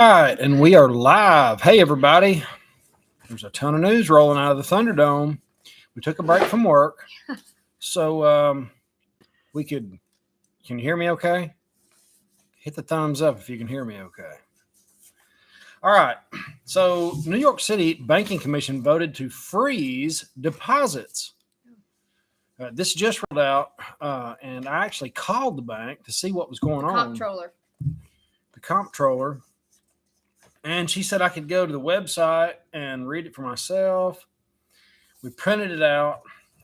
All right, and we are live. Hey, everybody. There's a ton of news rolling out of the Thunderdome. We took a break from work, so we could. Can you hear me okay? Hit the thumbs up if you can hear me okay. All right, so New York City Banking Commission voted to freeze deposits. This just rolled out, and I actually called the bank to see what was going on. The comptroller. And she said I could go to the website and read it for myself. We printed it out,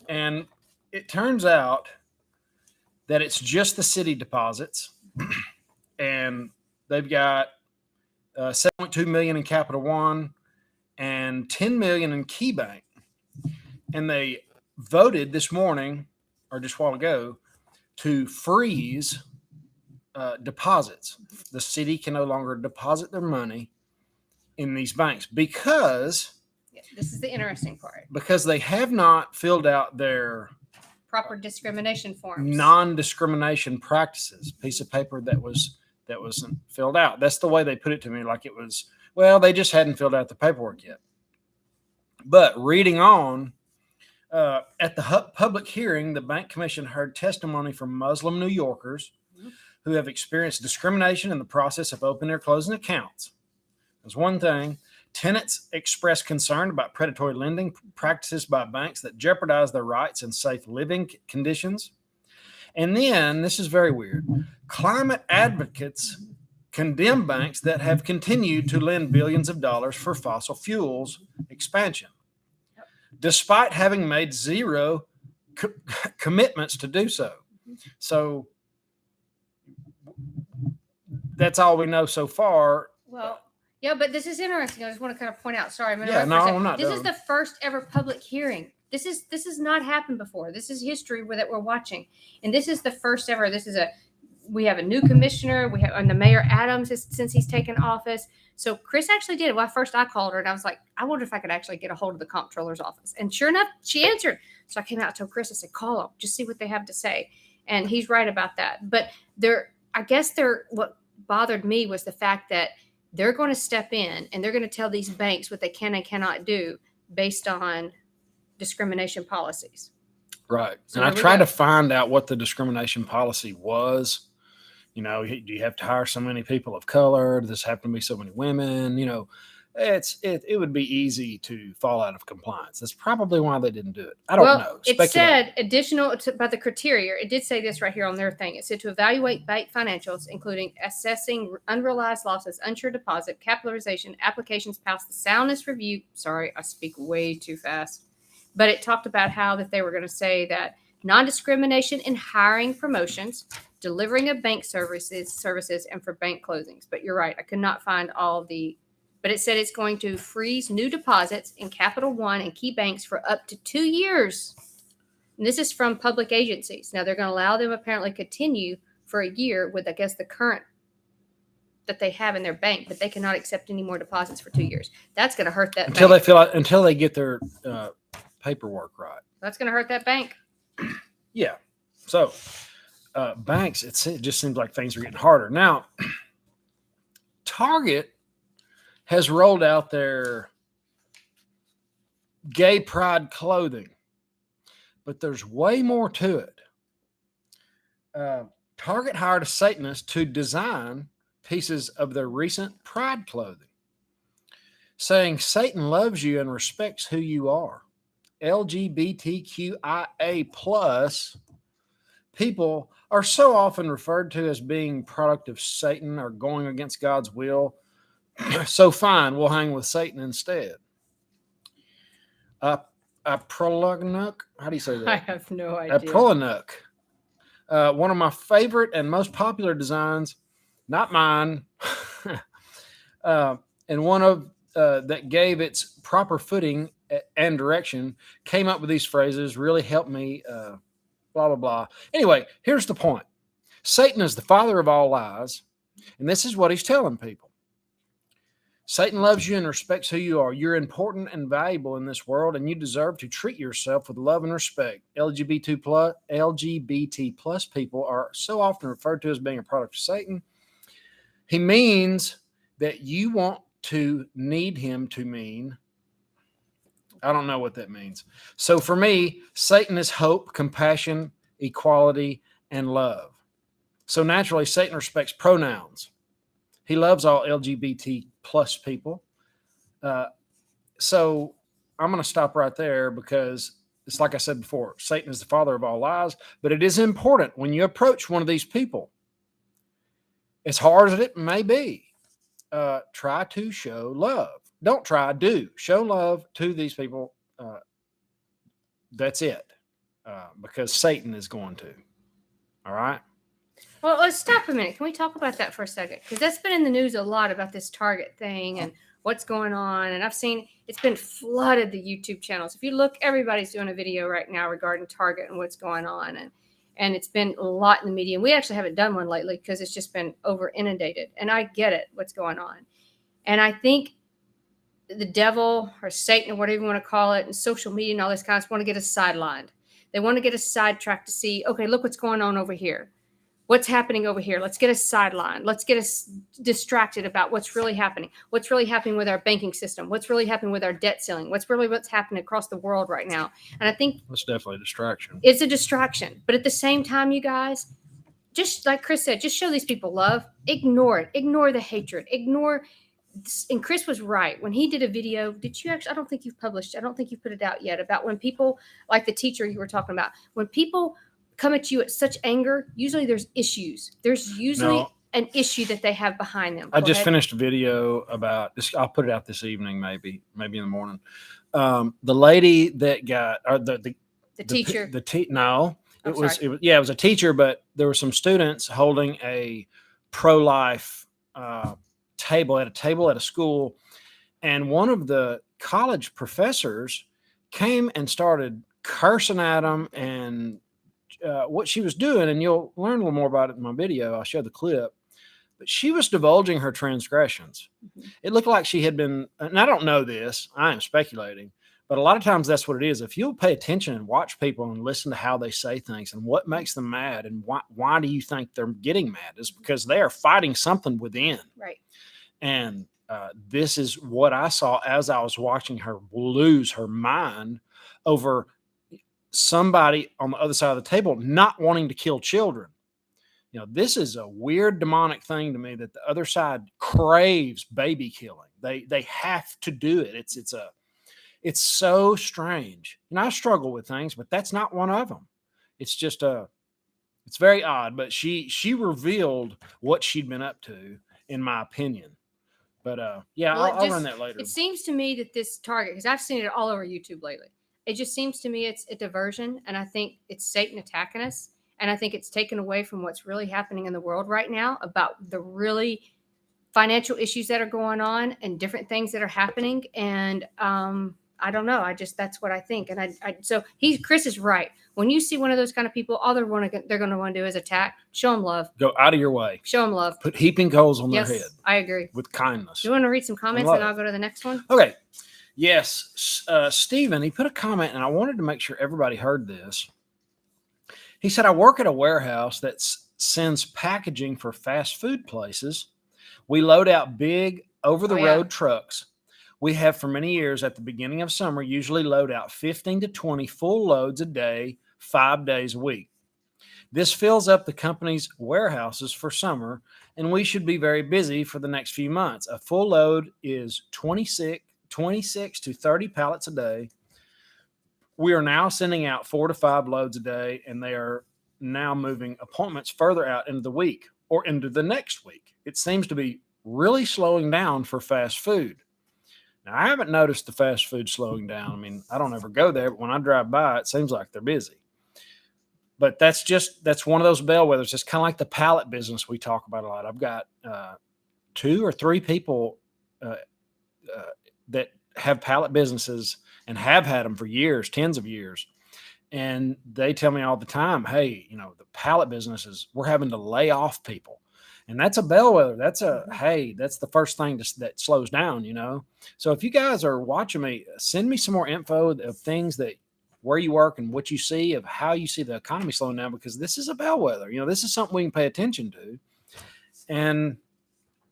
and it turns out that it's just the city deposits, and they've got $7.2 million in Capital One and $10 million in Key Bank. And they voted this morning, or just a while ago, to freeze deposits. The city can no longer deposit their money in these banks because this is the interesting part. Because they have not filled out their proper discrimination forms, non-discrimination practices, piece of paper that wasn't filled out. That's the way they put it to me, like it was, well, they just hadn't filled out the paperwork yet. But reading on, at the public hearing, the Bank Commission heard testimony from Muslim New Yorkers who have experienced discrimination in the process of opening or closing accounts. That's one thing. Tenants expressed concern about predatory lending practices by banks that jeopardize their rights and safe living conditions. And then, this is very weird, climate advocates condemn banks that have continued to lend billions of dollars for fossil fuels expansion, despite having made zero commitments to do so. So that's all we know so far. Well, yeah, but this is interesting. I just want to kind of point out. Sorry, I'm I'm not. This is the first ever public hearing. This has not happened before. This is history that we're watching, and this is the first ever. We have a new commissioner. We have and the mayor Adams since he's taken office. So Chris actually did. Well, first I called her and I was like, I wonder if I could actually get a hold of the comptroller's office. And sure enough, she answered. So I came out and told Chris, I said, call them, just see what they have to say. And he's right about that. But what bothered me was the fact that they're going to step in and they're going to tell these banks what they can and cannot do based on discrimination policies. Right. So and I tried to find out what the discrimination policy was. You know, do you have to hire so many people of color? Does this happen to be so many women? You know, it would be easy to fall out of compliance. That's probably why they didn't do it. I don't know. It said by the criteria. It did say this right here on their thing. It said to evaluate bank financials, including assessing unrealized losses, unsure deposit, capitalization, applications past the soundness review. Sorry, I speak way too fast. But it talked about how that they were going to say that non-discrimination in hiring, promotions, delivering of bank services, and for bank closings. But you're right. I could not find all of the. But it said it's going to freeze new deposits in Capital One and key banks for up to 2 years. And this is from public agencies. Now, they're going to allow them apparently continue for a year with, I guess, the current that they have in their bank, but they cannot accept any more deposits for 2 years. That's going to hurt that bank. Until they get their paperwork right. That's going to hurt that bank. Yeah. So banks, it just seems like things are getting harder. Now, Target has rolled out their gay pride clothing, but there's way more to it. Target hired a Satanist to design pieces of their recent pride clothing, saying Satan loves you and respects who you are. LGBTQIA plus people are so often referred to as being product of Satan or going against God's will. So fine, we'll hang with Satan instead. Aprolognook, how do you say that? I have no idea. Aprolognook, one of my favorite and most popular designs, not mine, and one of that gave its proper footing and direction, came up with these phrases, really helped me, blah, blah, blah. Anyway, here's the point. Satan is the father of all lies, and this is what he's telling people. Satan loves you and respects who you are. You're important and valuable in this world, and you deserve to treat yourself with love and respect. LGBT plus people are so often referred to as being a product of Satan. He means that you want to need him to mean. I don't know what that means. So for me, Satan is hope, compassion, equality, and love. So naturally, Satan respects pronouns. He loves all LGBT plus people. So I'm going to stop right there because it's like I said before, Satan is the father of all lies, but it is important when you approach one of these people, as hard as it may be, try to show love. Don't try, do. Show love to these people. That's it. Because Satan is going to. All right? Well, let's stop a minute. Can we talk about that for a second? Because that's been in the news a lot about this Target thing and what's going on. And I've seen it's been flooded the YouTube channels. If you look, everybody's doing a video right now regarding Target and what's going on. And it's been a lot in the media. And we actually haven't done one lately because it's just been over inundated. And I get it, what's going on. And I think the devil or Satan or whatever you want to call it and social media and all this kind of stuff want to get us sidelined. They want to get us sidetracked to see, okay, look what's going on over here. What's happening over here? Let's get us sidelined. Let's get us distracted about what's really happening. What's really happening with our banking system? What's really happening with our debt ceiling? What's happening across the world right now? And I think it's definitely a distraction. It's a distraction. But at the same time, you guys, just like Chris said, just show these people love. Ignore it. Ignore the hatred. And Chris was right. When he did a video, did you actually, I don't think you've published, I don't think you've put it out yet, about when people, like the teacher you were talking about, when people come at you at such anger, usually there's issues. There's usually an issue that they have behind them. I just finished a video about this. I'll put it out this evening, maybe in the morning. The lady that got, or the teacher. It was a teacher, but there were some students holding a pro-life table at a school, and one of the college professors came and started cursing at them and what she was doing, and you'll learn a little more about it in my video. I'll show the clip, but she was divulging her transgressions. Mm-hmm. It looked like she had been, and I don't know this, I am speculating, but a lot of times that's what it is. If you'll pay attention and watch people and listen to how they say things and what makes them mad and why do you think they're getting mad, is because they are fighting something within. Right. And this is what I saw as I was watching her lose her mind over somebody on the other side of the table not wanting to kill children. You know, this is a weird demonic thing to me, that the other side craves baby killing. They have to do it. It's so strange. And I struggle with things, but that's not one of them. It's just it's very odd, but she revealed what she'd been up to, in my opinion. But I'll run that later. It seems to me that this Target, because I've seen it all over YouTube lately, it just seems to me it's a diversion, and I think it's Satan attacking us, and I think it's taken away from what's really happening in the world right now about the really financial issues that are going on and different things that are happening. And I don't know. That's what I think. And so Chris is right. When you see one of those kind of people, all they're going to want to do is attack. Show them love. Go out of your way. Show them love. Put heaping coals on their head. I agree. With kindness. Do you want to read some comments and I'll go to the next one? Okay. Yes. Stephen, he put a comment, and I wanted to make sure everybody heard this. He said, I work at a warehouse that sends packaging for fast food places. We load out big over-the-road trucks. We have for many years at the beginning of summer usually load out 15 to 20 full loads a day, 5 days a week. This fills up the company's warehouses for summer, and we should be very busy for the next few months. A full load is 26 to 30 pallets a day. We are now sending out 4 to 5 loads a day, and they are now moving appointments further out into the week or into the next week. It seems to be really slowing down for fast food. Now, I haven't noticed the fast food slowing down. I mean, I don't ever go there, but when I drive by, it seems like they're busy. But that's one of those bellwethers. It's kind of like the pallet business we talk about a lot. I've got 2 or 3 people that have pallet businesses and have had them for years, tens of years. And they tell me all the time, hey, the pallet businesses, we're having to lay off people. And that's a bellwether. That's the first thing that slows down, So if you guys are watching me, send me some more info of things where you work and what you see, of how you see the economy slowing down, because this is a bellwether. This is something we can pay attention to. And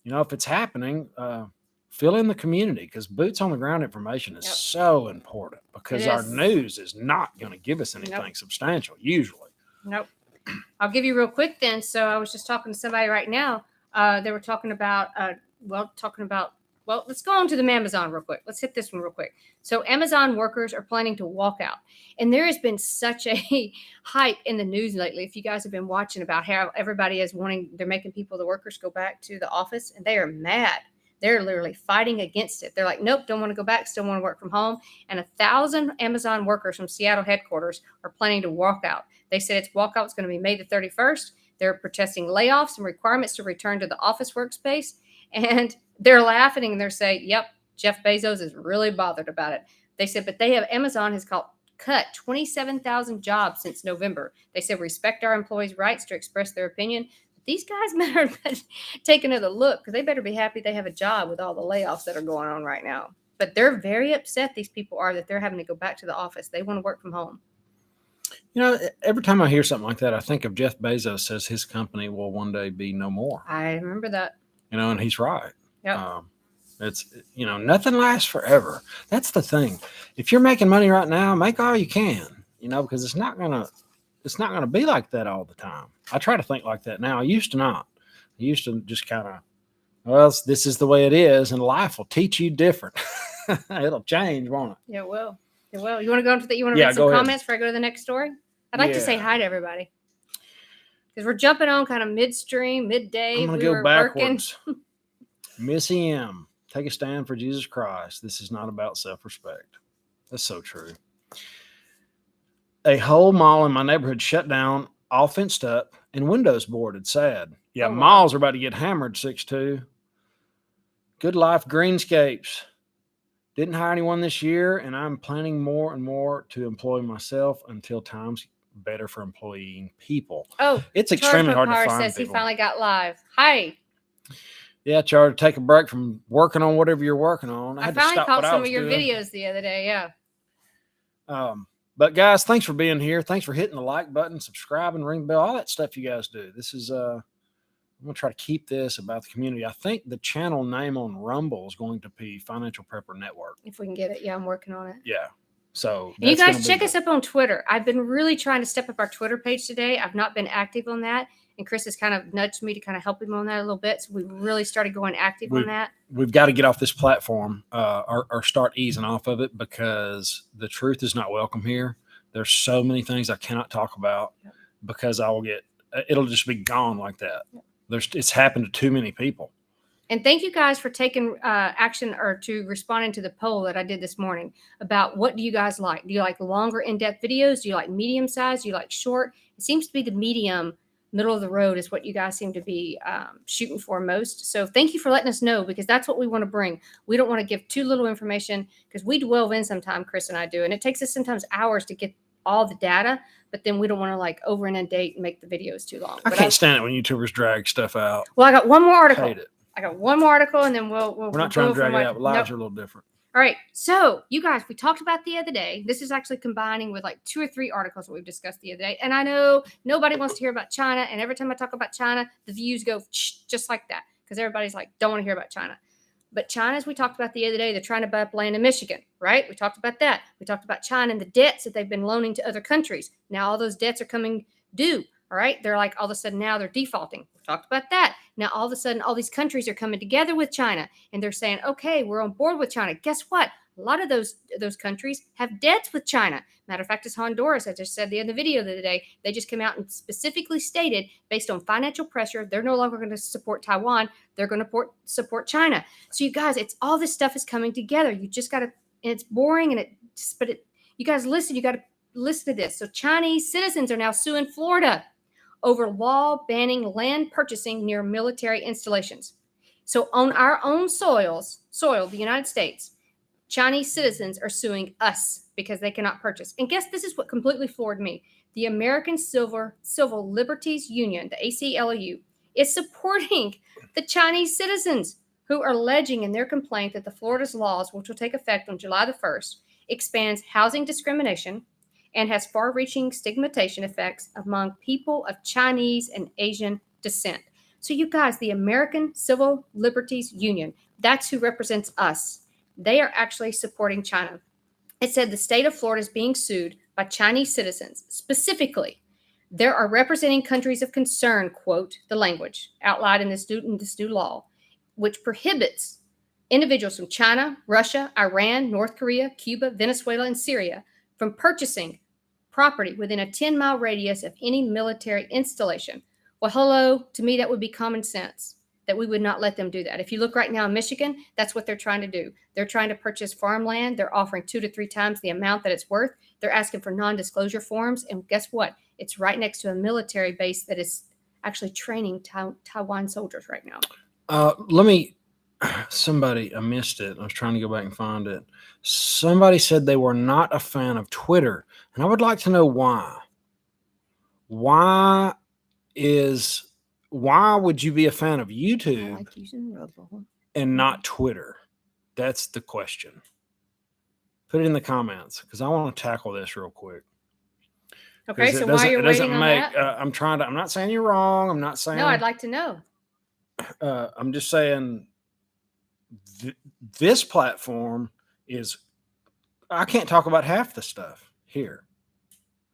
if it's happening, fill in the community, because boots on the ground information is so important, because our news is not going to give us anything substantial usually. Nope. I'll give you real quick then. So I was just talking to somebody right now. They were talking about, let's go on to the Amazon real quick. Let's hit this one real quick. So Amazon workers are planning to walk out. And there has been such a hype in the news lately. If you guys have been watching about how everybody is they're making the workers go back to the office, and they are mad. They're literally fighting against it. They're like, nope, don't want to go back, still want to work from home. And 1,000 Amazon workers from Seattle headquarters are planning to walk out. They said its walkout is going to be May the 31st. They're protesting layoffs and requirements to return to the office workspace. And they're laughing and they're saying, yep, Jeff Bezos is really bothered about it. They said, but Amazon has cut 27,000 jobs since November. They said, respect our employees' rights to express their opinion. These guys better take another look, because they better be happy they have a job with all the layoffs that are going on right now. But they're very upset, these people are, that they're having to go back to the office. They want to work from home. Every time I hear something like that, I think of Jeff Bezos says his company will one day be no more. I remember that. And he's right. Yeah. It's, nothing lasts forever. That's the thing. If you're making money right now, make all you can, because it's not going to be like that all the time. I try to think like that now. I used to not. I used to just kind of, this is the way it is, and life will teach you different. It'll change, won't it? Yeah, it will. It will. You want to go into you want to make some comments before I go to the next story? I'd like to say hi to everybody, because we're jumping on kind of midstream, midday. I'm going to go backwards. Missy M, take a stand for Jesus Christ. This is not about self-respect. That's so true. A whole mall in my neighborhood shut down, all fenced up, and windows boarded. Sad. Yeah, malls are about to get hammered, 6'2". Good Life Greenscapes. Didn't hire anyone this year, and I'm planning more and more to employ myself until time's better for employing people. Oh, it's extremely hard to find says people. He finally got live. Hi. Yeah, Charlie, take a break from working on whatever you're working on. I finally caught some of your videos the other day. Yeah. But guys, thanks for being here. Thanks for hitting the like button, subscribing, ring the bell, all that stuff you guys do. This is I'm gonna try to keep this about the community. I think the channel name on Rumble is going to be Financial Prepper Network. If we can get it. Yeah, I'm working on it. Yeah. So you guys check us up on Twitter. I've been really trying to step up our Twitter page today. I've not been active on that. And Chris has kind of nudged me to kind of help him on that a little bit. So we really started going active on that. We've got to get off this platform or start easing off of it, because the truth is not welcome here. There's so many things I cannot talk about because it'll just be gone like that. It's happened to too many people. And thank you guys for taking action or to responding to the poll that I did this morning about what do you guys like? Do you like longer in-depth videos? Do you like medium size? Do you like short? It seems to be the medium, middle of the road is what you guys seem to be shooting for most. So thank you for letting us know, because that's what we want to bring. We don't want to give too little information, because we delve in sometime, Chris and I do. And it takes us sometimes hours to get all the data, but then we don't want to over inundate and make the videos too long. I can't stand it when YouTubers drag stuff out. Well, I got one more article. Hate it. I got one more article, and then we're not trying to drag it out. Lives are a little different. All right. So you guys, we talked about the other day. This is actually combining with 2 or 3 articles that we've discussed the other day. And I know nobody wants to hear about China. And every time I talk about China, the views go just like that, because everybody's don't want to hear about China. But China, as we talked about the other day, they're trying to buy up land in Michigan, right? We talked about that. We talked about China and the debts that they've been loaning to other countries. Now all those debts are coming due. All right. They're all of a sudden now they're defaulting. We talked about that. Now all of a sudden all these countries are coming together with China, and they're saying, okay, we're on board with China. Guess what? A lot of those countries have debts with China. Matter of fact, it's Honduras. I just said in the video the other day, they just came out and specifically stated, based on financial pressure, they're no longer going to support Taiwan. They're going to support China. So you guys, it's all this stuff is coming together. You just got to, and it's boring, you guys listen. You got to listen to this. So Chinese citizens are now suing Florida over law banning land purchasing near military installations. So on our own soil, the United States, Chinese citizens are suing us because they cannot purchase. And guess this is what completely floored me. The American Civil Liberties Union, the ACLU, is supporting the Chinese citizens who are alleging in their complaint that the Florida's laws, which will take effect on July the 1st, expands housing discrimination and has far-reaching stigmatization effects among people of Chinese and Asian descent. So you guys, the American Civil Liberties Union, that's who represents us. They are actually supporting China. It said the state of Florida is being sued by Chinese citizens. Specifically, there are representing countries of concern, quote, the language outlined in this new law, which prohibits individuals from China, Russia, Iran, North Korea, Cuba, Venezuela, and Syria from purchasing property within a 10-mile radius of any military installation. Well, hello, to me, that would be common sense that we would not let them do that. If you look right now in Michigan, that's what they're trying to do. They're trying to purchase farmland. They're offering 2 to 3 times the amount that it's worth. They're asking for non-disclosure forms. And guess what? It's right next to a military base that is actually training Taiwan soldiers right now. I missed it. I was trying to go back and find it. Somebody said they were not a fan of Twitter. And I would like to know why. Why would you be a fan of YouTube and not Twitter? That's the question. Put it in the comments because I want to tackle this real quick. Okay, so while you're waiting on that, I'm not saying you're wrong. I'm not saying. No, I'd like to know. I'm just saying this platform is. I can't talk about half the stuff here.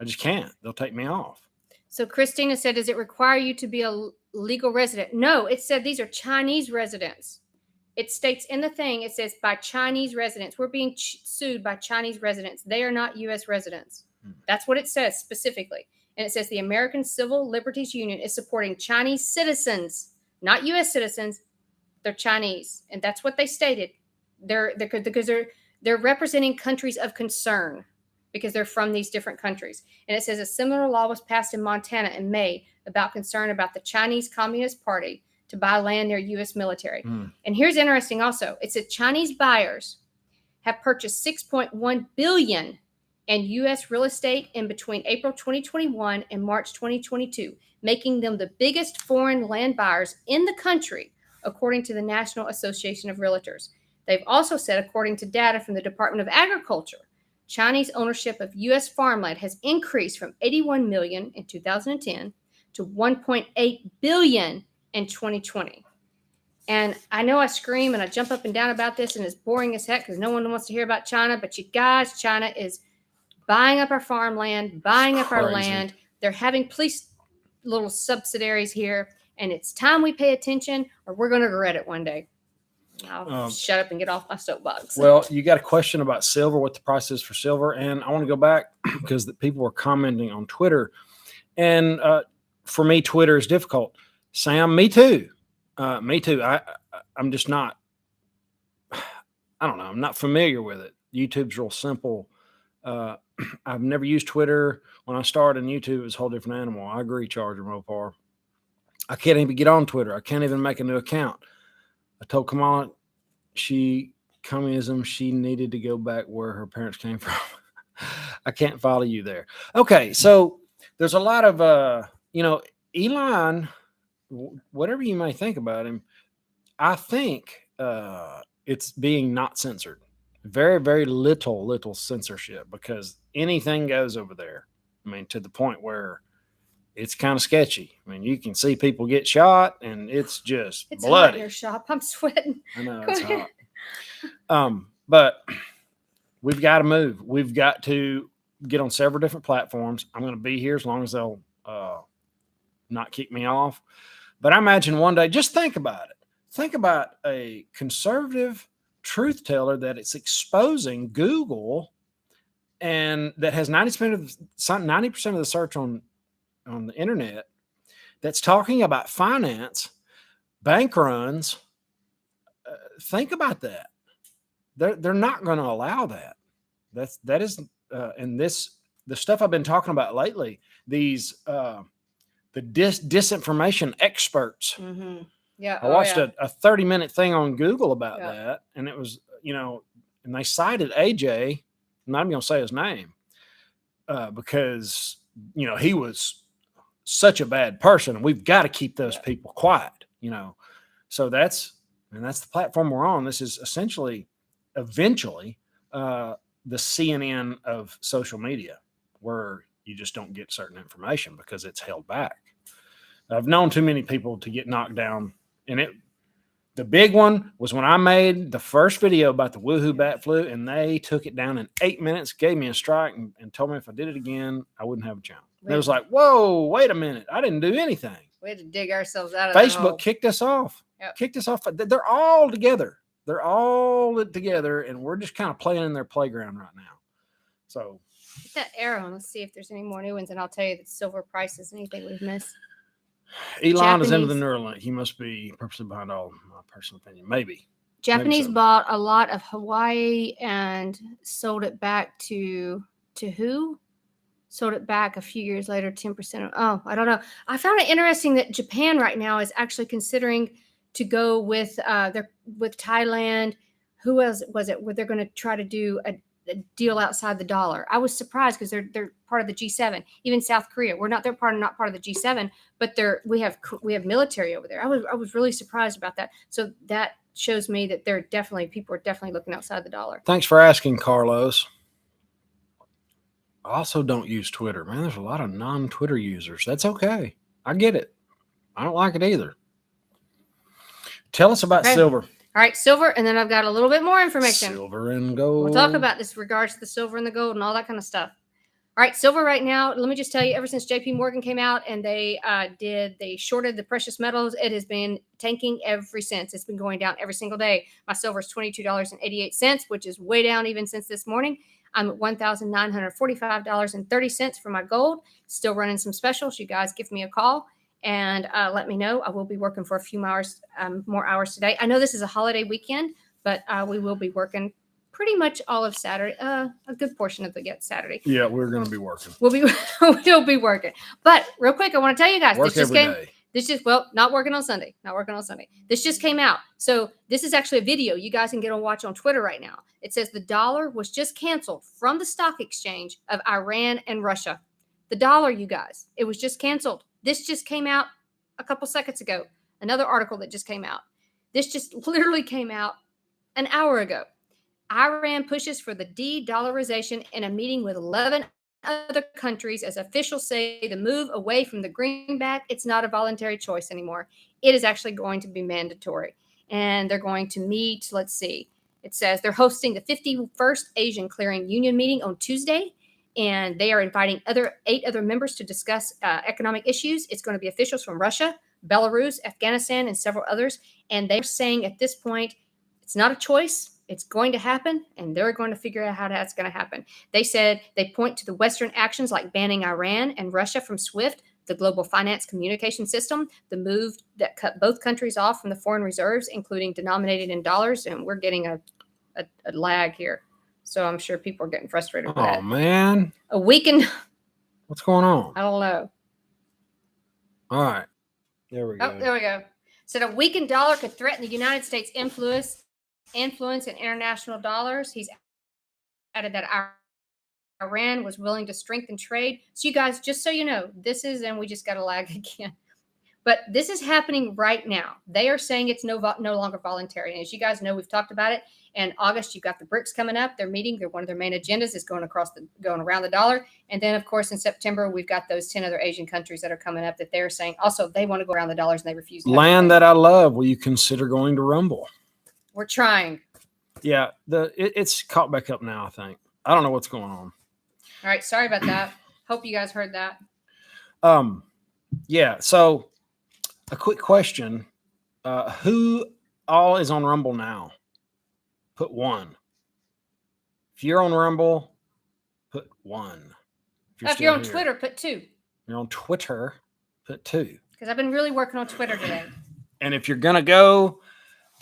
I just can't. They'll take me off. So Christina said, does it require you to be a legal resident? No, it said these are Chinese residents. It states in the thing, it says by Chinese residents. We're being sued by Chinese residents. They are not U.S. residents. That's what it says specifically. And it says the American Civil Liberties Union is supporting Chinese citizens, not U.S. citizens. They're Chinese. And that's what they stated. Because they're representing countries of concern because they're from these different countries. And it says a similar law was passed in Montana in May about concern about the Chinese Communist Party to buy land near U.S. military. And here's interesting also. It said Chinese buyers have purchased $6.1 billion in U.S. real estate in between April 2021 and March 2022, making them the biggest foreign land buyers in the country, according to the National Association of Realtors. They've also said, according to data from the Department of Agriculture, Chinese ownership of U.S. farmland has increased from 81 million in 2010 to 1.8 billion in 2020. And I know I scream and I jump up and down about this, and it's boring as heck because no one wants to hear about China. But you guys, China is buying up our farmland, buying up our land. They're having police little subsidiaries here, and it's time we pay attention, or we're going to regret it one day. I'll shut up and get off my soapbox. Well, you got a question about silver, what the price is for silver. And I want to go back because the people were commenting on Twitter. And for me, Twitter is difficult. Sam, me too. Me too. I'm just not, I don't know. I'm not familiar with it. YouTube's real simple. I've never used Twitter. When I started on YouTube, it was a whole different animal. I agree, Charger Mopar. I can't even get on Twitter. I can't even make a new account. I told Kamala communism, she needed to go back where her parents came from. I can't follow you there. Okay, so there's a lot of, Elon, whatever you may think about him, I think it's being not censored. Very, very little censorship because anything goes over there. I mean, to the point where it's kind of sketchy. I mean, you can see people get shot and it's just it's bloody. hot in your shop. I'm sweating. I know it's hot. But we've got to move. We've got to get on several different platforms. I'm going to be here as long as they'll not kick me off. But I imagine one day, just think about it. Think about a conservative truth teller that it's exposing Google and that has 90% of the search on the internet that's talking about finance, bank runs. Think about that. They're not going to allow that. That is the stuff I've been talking about lately. These the disinformation experts. Mm-hmm. Yeah, I watched a 30-minute thing on Google about that, and it was and they cited AJ. I'm not even going to say his name because he was such a bad person, and we've got to keep those people quiet. So that's the platform we're on. This is eventually the CNN of social media, where you just don't get certain information because it's held back. I've known too many people to get knocked down. And the big one was when I made the first video about the woohoo bat flu, and they took it down in 8 minutes, gave me a strike, and told me if I did it again, I wouldn't have a channel. And it was like, whoa, wait a minute. I didn't do anything. We had to dig ourselves out of Facebook kicked us off. Yep. Kicked us off. They're all together. They're all together, and we're just kind of playing in their playground right now. So Hit that arrow and let's see if there's any more new ones, and I'll tell you that silver prices, anything we've missed. Elon is into the Neuralink. He must be purposely behind all my personal opinion. Maybe. Japanese so. bought a lot of Hawaii and sold it back to who? Sold it back a few years later, 10%. Oh, I don't know. I found it interesting that Japan right now is actually considering to go with with Thailand. Who else was it? Where they're going to try to do a deal outside the dollar. I was surprised because they're part of the G7. Even South Korea, not part of the G7, but we have military over there. I was really surprised about that. So that shows me that people are definitely looking outside the dollar. Thanks for asking, Carlos. I also don't use Twitter, man. There's a lot of non-Twitter users. That's okay. I get it. I don't like it either. Tell us about silver. All right, silver, and then I've got a little bit more information. Silver and gold. We'll talk about this in regards to the silver and the gold and all that kind of stuff. All right, silver right now, let me just tell you, ever since JP Morgan came out and they shorted the precious metals, it has been tanking ever since. It's been going down every single day. My silver is $22.88, which is way down even since this morning. I'm at $1,945.30 for my gold. Still running some specials. You guys give me a call and let me know. I will be working for a few more hours today. I know this is a holiday weekend, but we will be working pretty much all of Saturday, a good portion of the Saturday. Yeah, we're going to be working. We'll be working. But real quick, I want to tell you guys, not working on Sunday. This just came out. So this is actually a video you guys can get on watch on Twitter right now. It says the dollar was just canceled from the stock exchange of Iran and Russia. The dollar, you guys, it was just canceled. This just came out a couple seconds ago. Another article that just came out. This just literally came out an hour ago. Iran pushes for the de-dollarization in a meeting with 11 other countries as officials say the move away from the greenback, it's not a voluntary choice anymore. It is actually going to be mandatory. And they're going to meet, let's see. It says they're hosting the 51st Asian Clearing Union meeting on Tuesday. And they are inviting 8 other members to discuss economic issues. It's going to be officials from Russia, Belarus, Afghanistan, and several others. And they're saying at this point, it's not a choice. It's going to happen, and they're going to figure out how that's going to happen. They said they point to the Western actions like banning Iran and Russia from SWIFT, the global finance communication system, the move that cut both countries off from the foreign reserves, including denominated in dollars. And we're getting a lag here. So I'm sure people are getting frustrated with that. Oh, man. A weakened. What's going on? I don't know. All right. There we go. Oh, there we go. Said a weakened dollar could threaten the United States influence in international dollars. He's added that Iran was willing to strengthen trade. So you guys, just so you know, this is, and we just got a lag again. But this is happening right now. They are saying it's no longer voluntary. And as you guys know, we've talked about it. In August, you've got the BRICS coming up. They're meeting. One of their main agendas is going around the dollar. And then, of course, in September, we've got those 10 other Asian countries that are coming up that they're saying also they want to go around the dollars and they refuse. Land that I love. Will you consider going to Rumble? We're trying. Yeah, it's caught back up now, I think. I don't know what's going on. All right. Sorry about that. Hope you guys heard that. Yeah. So a quick question. Who all is on Rumble now? Put 1. If you're on Rumble, put 1. If you're on Twitter, put 2. If you're on Twitter, put 2. Because I've been really working on Twitter today. And if you're going to go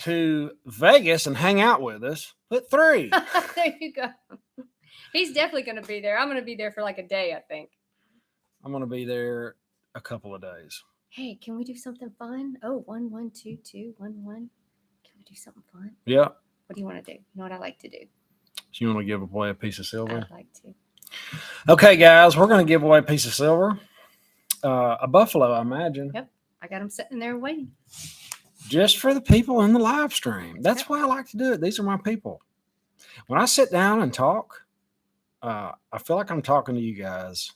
to Vegas and hang out with us, put 3. There you go. He's definitely going to be there. I'm going to be there for like a day, I think. I'm going to be there a couple of days. Hey, can we do something fun? Oh, 1, 1, 2, 2, 1, 1. Can we do something fun? Yeah. What do you want to do? You know what I like to do? So you want to give away a piece of silver? I'd like to. Okay, guys, we're going to give away a piece of silver. A buffalo, I imagine. Yep. I got them sitting there waiting. Just for the people in the live stream. That's why I like to do it. These are my people. When I sit down and talk, I feel like I'm talking to you guys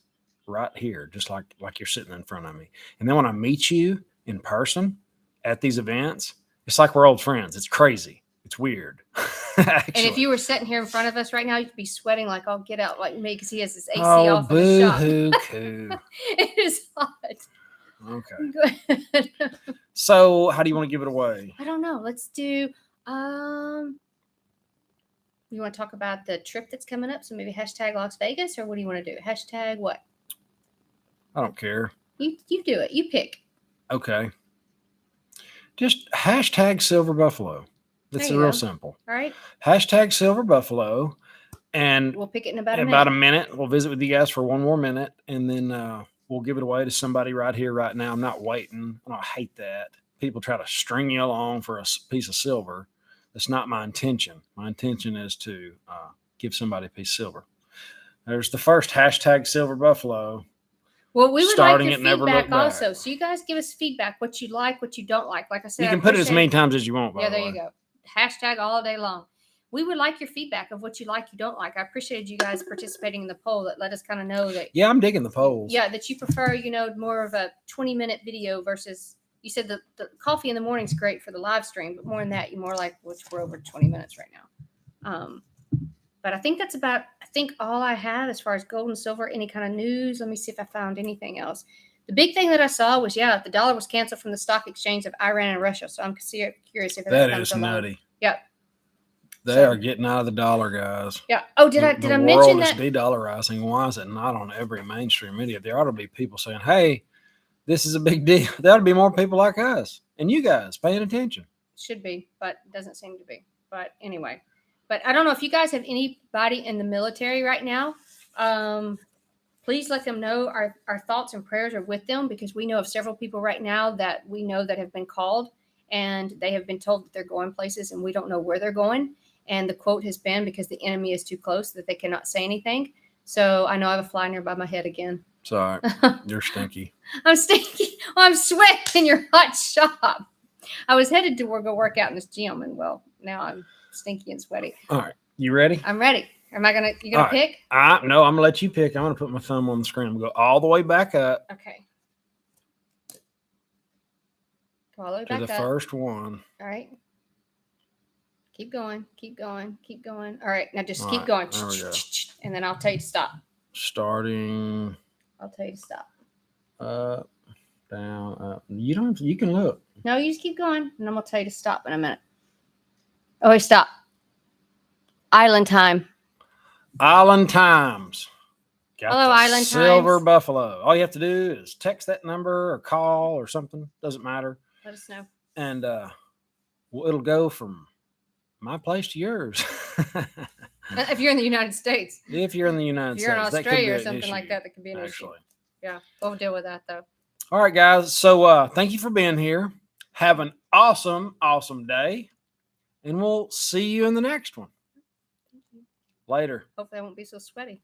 right here, just like you're sitting in front of me. And then when I meet you in person at these events, it's like we're old friends. It's crazy. It's weird. And if you were sitting here in front of us right now, you'd be sweating like I'll get out like me because he has his AC off in the shop. Boo-hoo-coo. It is hot. Okay. Good. So how do you want to give it away? I don't know. Let's do you want to talk about the trip that's coming up? So maybe hashtag Las Vegas, or what do you want to do? Hashtag what? I don't care. You do it. You pick. Okay. Just hashtag Silver Buffalo. That's real simple. All right. Hashtag Silver Buffalo. And we'll pick it in about a minute. We'll visit with you guys for one more minute. And then we'll give it away to somebody right here, right now. I'm not waiting. I hate that. People try to string you along for a piece of silver. That's not my intention. My intention is to give somebody a piece of silver. There's the first hashtag Silver Buffalo. Well, we would like your feedback also. So you guys give us feedback, what you like, what you don't like. Like I said, you can put it as many times as you want. Yeah, there you go. Hashtag all day long. We would like your feedback of what you like, you don't like. I appreciated you guys participating in the poll that let us kind of know that. Yeah, I'm digging the polls. Yeah, that you prefer, more of a 20-minute video versus, you said the coffee in the morning is great for the live stream, but more than that, you're more like, which we're over 20 minutes right now. But I think that's all I have as far as gold and silver, any kind of news. Let me see if I found anything else. The big thing that I saw was, the dollar was canceled from the stock exchange of Iran and Russia. So I'm curious if that is nutty. Yep. They are getting out of the dollar, guys. Yeah. Oh, did I mention that? The world is de-dollarizing. Why is it not on every mainstream media? There ought to be people saying, hey, this is a big deal. There ought to be more people like us and you guys paying attention. Should be, but it doesn't seem to be. But anyway. But I don't know if you guys have anybody in the military right now. Please let them know our thoughts and prayers are with them, because we know of several people right now that we know that have been called and they have been told that they're going places and we don't know where they're going. And the quote has been because the enemy is too close that they cannot say anything. So I know I have a fly near by my head again. Sorry, you're stinky. I'm stinky. Well, I'm sweating in your hot shop. I was headed to go work out in this gym, and now I'm stinky and sweaty. All right. You ready? I'm ready. You gonna pick? No, I'm gonna let you pick. I'm gonna put my thumb on the screen. I'm gonna go all the way back up. Okay. Go all the way back to the first one. All right. Keep going. All right. Now just keep going. There we go. And then I'll tell you to stop. Starting. I'll tell you to stop. Up, down, up. You can look. No, you just keep going, and I'm gonna tell you to stop in a minute. Oh, stop. Island time. Island times. Hello, Island Silver times. Buffalo. All you have to do is text that number or call or something. Doesn't matter. Let us know. And it'll go from my place to yours. If you're in the United States. If you're in the United States. If you're in Australia or something like that, that could be an issue. Yeah, we'll deal with that, though. All right, guys. So thank you for being here. Have an awesome, awesome day. And we'll see you in the next one. Later. Hopefully I won't be so sweaty.